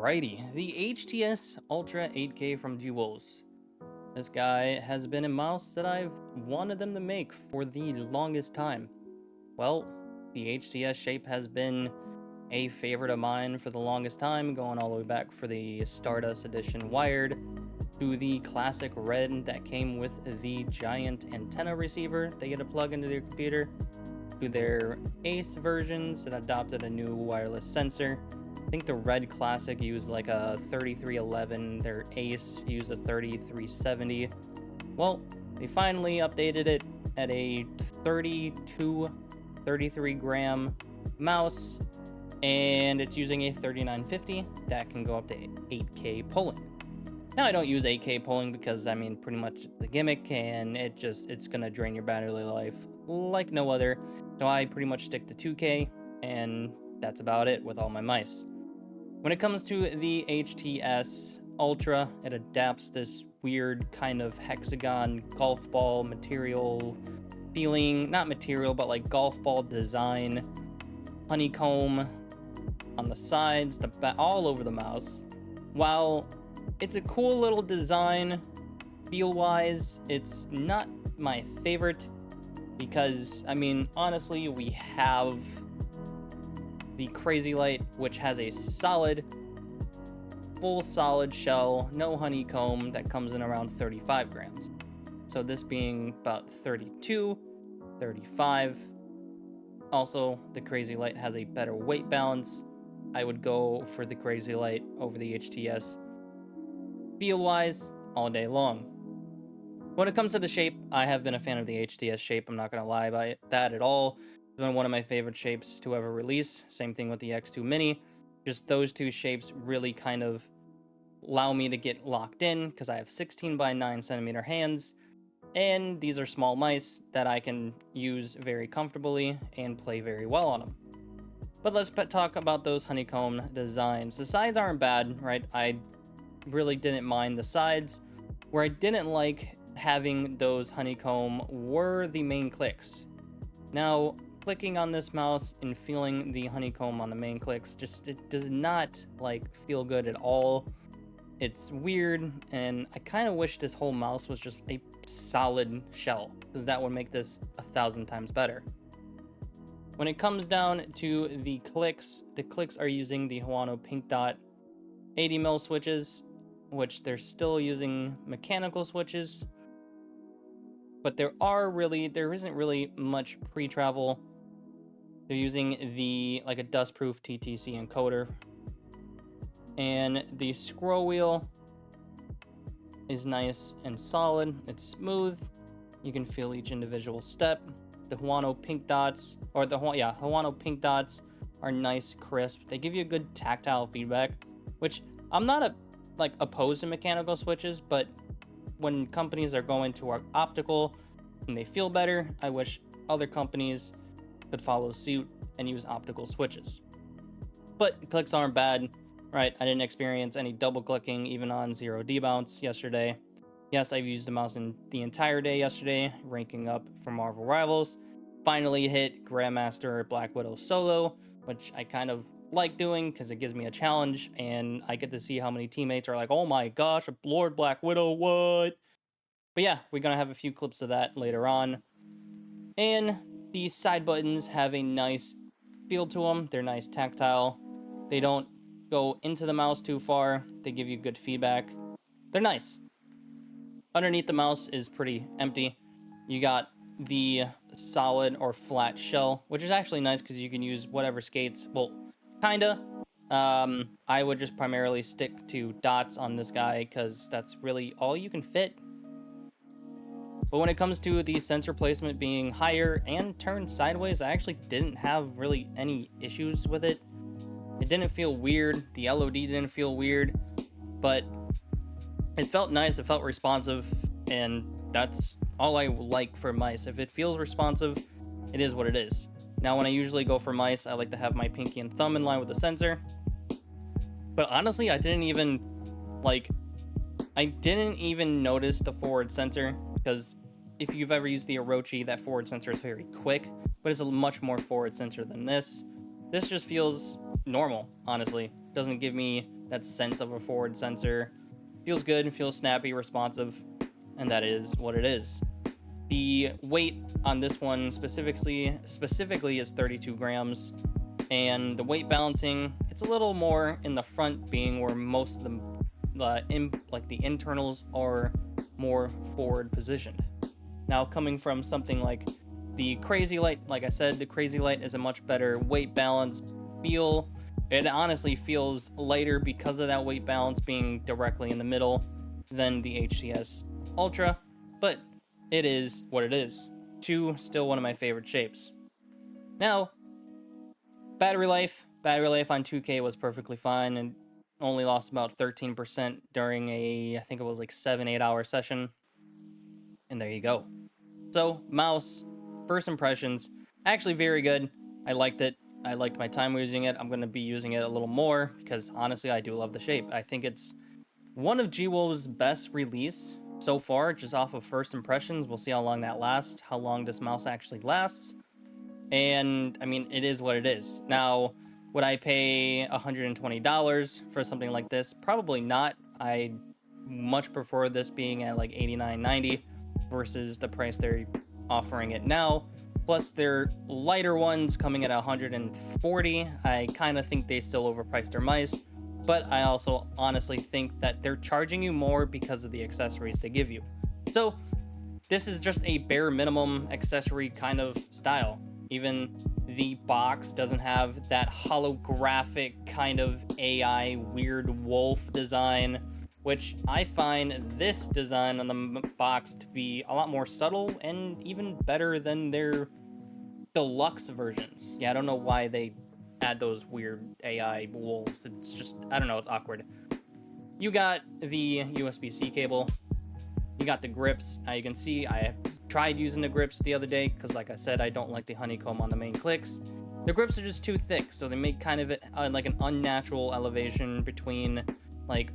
Alrighty, the HTS Ultra 8K from Jewels. This guy has been a mouse that I've wanted them to make for the longest time. Well, the HTS shape has been a favorite of mine for the longest time, going all the way back for the Stardust Edition wired to the classic red that came with the giant antenna receiver they get to plug into their computer, to their Ace versions that adopted a new wireless sensor. I think the red classic used like a 3311, their Ace used a 3370. Well, they finally updated it at a 33 gram mouse, and it's using a 3950 that can go up to 8K polling. Now, I don't use 8K polling because, I mean, pretty much the gimmick, and it's gonna drain your battery life like no other. So I pretty much stick to 2K, and that's about it with all my mice. When it comes to the HTS Ultra, it adapts this weird kind of hexagon golf ball material feeling, not material, but like golf ball design, honeycomb on the sides, all over the mouse. While it's a cool little design, feel-wise, it's not my favorite because, I mean, honestly, we have the Crazy Light, which has a full solid shell, no honeycomb, that comes in around 35 grams. So this being about 32, 35. Also, the Crazy Light has a better weight balance. I would go for the Crazy Light over the HTS feel-wise all day long. When it comes to the shape, I have been a fan of the HTS shape. I'm not going to lie about that at all. It's been one of my favorite shapes to ever release. Same thing with the X2 Mini. Just those two shapes really kind of allow me to get locked in because I have 16 by 9 centimeter hands, and these are small mice that I can use very comfortably and play very well on them. But let's talk about those honeycomb designs. The sides aren't bad, right? I really didn't mind the sides. Where I didn't like having those honeycomb were the main clicks. Now, clicking on this mouse and feeling the honeycomb on the main clicks, it does not like feel good at all. It's weird, and I kind of wish this whole mouse was just a solid shell, because that would make this 1,000 times better. When it comes down to the clicks are using the Huano Pink Dot 80mm switches, which they're still using mechanical switches, but there isn't really much pre-travel. They're using a dustproof TTC encoder, and the scroll wheel is nice and solid. It's smooth. You can feel each individual step. The Huano Pink Dots, Huano Pink Dots are nice, crisp. They give you a good tactile feedback, which I'm not opposed to mechanical switches, but when companies are going to our optical and they feel better, I wish other companies could follow suit and use optical switches. But clicks aren't bad, right? I didn't experience any double clicking even on 0 debounce yesterday. Yes, I've used the mouse in the entire day yesterday, ranking up for Marvel Rivals. Finally hit Grandmaster Black Widow solo, which I kind of like doing because it gives me a challenge, and I get to see how many teammates are like, oh my gosh, Lord Black Widow, what? But yeah, we're going to have a few clips of that later on. And these side buttons have a nice feel to them. They're nice tactile. They don't go into the mouse too far. They give you good feedback. They're nice. Underneath the mouse is pretty empty. You got the solid or flat shell, which is actually nice because you can use whatever skates. Well, kinda. I would just primarily stick to dots on this guy because that's really all you can fit. But when it comes to the sensor placement being higher and turned sideways, I actually didn't have really any issues with it. It didn't feel weird. The LOD didn't feel weird, but it felt nice. It felt responsive, and that's all I like for mice. If it feels responsive, it is what it is. Now, when I usually go for mice, I like to have my pinky and thumb in line with the sensor. But honestly, I didn't even notice the forward sensor, because if you've ever used the Orochi, that forward sensor is very quick, but it's a much more forward sensor than this. This just feels normal, honestly. Doesn't give me that sense of a forward sensor. Feels good, feels snappy, responsive, and that is what it is. The weight on this one specifically is 32 grams, and the weight balancing, it's a little more in the front, being where most of the internals are more forward positioned. Now, coming from something like the Crazy Light, like I said, the Crazy Light is a much better weight balance feel. It honestly feels lighter because of that weight balance being directly in the middle than the HTS Ultra, but it is what it is. 2, still one of my favorite shapes. Now, battery life on 2K was perfectly fine and only lost about 13% during I think it was like 7-8 hour session. And there you go. So, mouse, first impressions, actually very good. I liked it. I liked my time using it. I'm going to be using it a little more because honestly, I do love the shape. I think it's one of G-Wol's best release so far, just off of first impressions. We'll see how long that lasts, how long this mouse actually lasts. And I mean, it is what it is. Now, would I pay $120 for something like this? Probably not. I much prefer this being at like $89.90 versus the price they're offering it now. Plus, their lighter ones coming at $140. I kind of think they still overpriced their mice, but I also honestly think that they're charging you more because of the accessories they give you. So, this is just a bare minimum accessory kind of style. Even the box doesn't have that holographic kind of AI weird wolf design, which I find this design on the box to be a lot more subtle and even better than their deluxe versions. Yeah, I don't know why they add those weird AI wolves. It's just, I don't know, it's awkward. You got the USB-C cable. You got the grips. Now you can see I have tried using the grips the other day because, like I said, I don't like the honeycomb on the main clicks. The grips are just too thick, so they make kind of like an unnatural elevation between like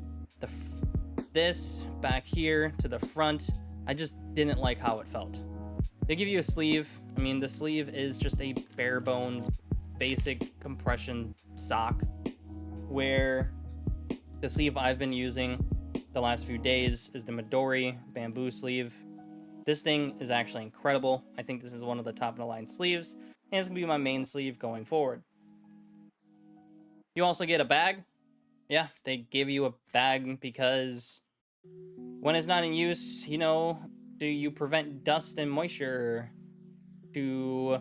this back here to the front. I just didn't like how it felt. They give you a sleeve. I mean, the sleeve is just a bare bones basic compression sock, where the sleeve I've been using the last few days is the Midori bamboo sleeve. This thing is actually incredible. I think this is one of the top of the line sleeves, and it's gonna be my main sleeve going forward. You also get a bag. Yeah, they give you a bag because when it's not in use, do you prevent dust and moisture to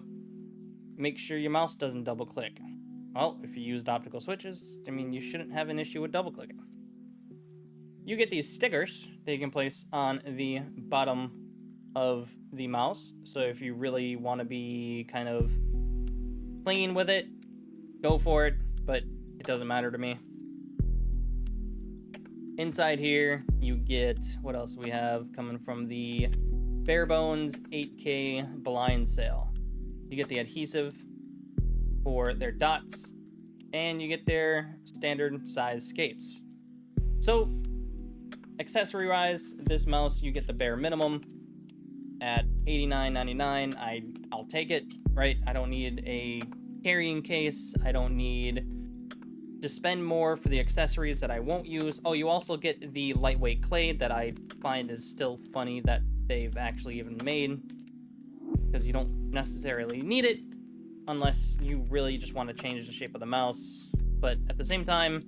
make sure your mouse doesn't double click? Well, if you used optical switches, I mean, you shouldn't have an issue with double clicking. You get these stickers that you can place on the bottom of the mouse. So if you really want to be kind of clean with it, go for it, but it doesn't matter to me. Inside here, you get, what else we have coming from the Bare Bones 8K blind sale. You get the adhesive for their dots, and you get their standard size skates. So, accessory-wise, this mouse, you get the bare minimum at $89.99. I'll take it, right? I don't need a carrying case. I don't need to spend more for the accessories that I won't use. Oh, you also get the lightweight clay that I find is still funny that they've actually even made, because you don't necessarily need it unless you really just want to change the shape of the mouse. But at the same time,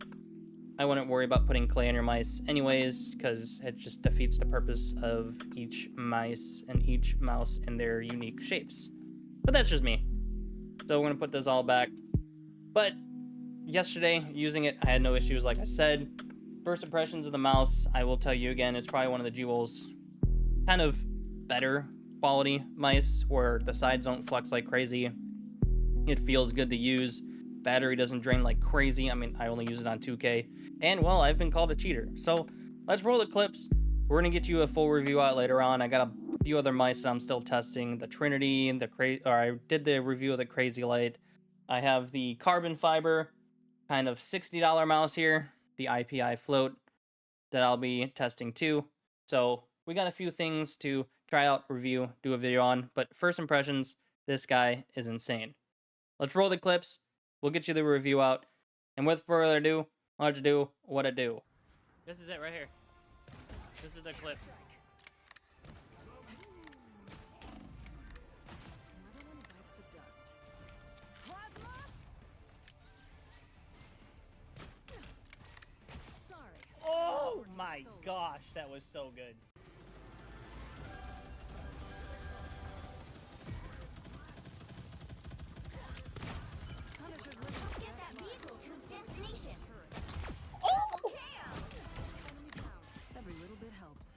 I wouldn't worry about putting clay on your mice anyways, because it just defeats the purpose of each mice and each mouse in their unique shapes. But that's just me. So we're going to put this all back. But yesterday, using it, I had no issues, like I said. First impressions of the mouse, I will tell you again, it's probably one of the G-Wol's kind of better quality mice, where the sides don't flex like crazy. It feels good to use. Battery doesn't drain like crazy. I mean, I only use it on 2K. And, well, I've been called a cheater. So, let's roll the clips. We're going to get you a full review out later on. I got a few other mice that I'm still testing. The Trinity, I did the review of the Crazy Light. I have the carbon fiber, kind of $60 mouse here. The IPI float that I'll be testing too. So, we got a few things to try out, review, do a video on. But first impressions, this guy is insane. Let's roll the clips. We'll get you the review out. And with further ado, Let's do what I do. This is it right here. This is the clip. Another one bites the dust. Plasma! Sorry. Oh my gosh, that was so good. Punisher's Let's looking get that vehicle to its destination. Oh! enemy down. Every little bit helps.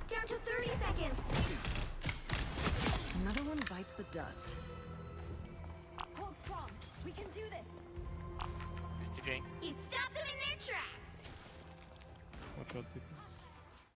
Down to 30 seconds. Another one bites the dust. Hold strong. We can do this. He's TPing. You stopped them in their tracks. Watch out, this is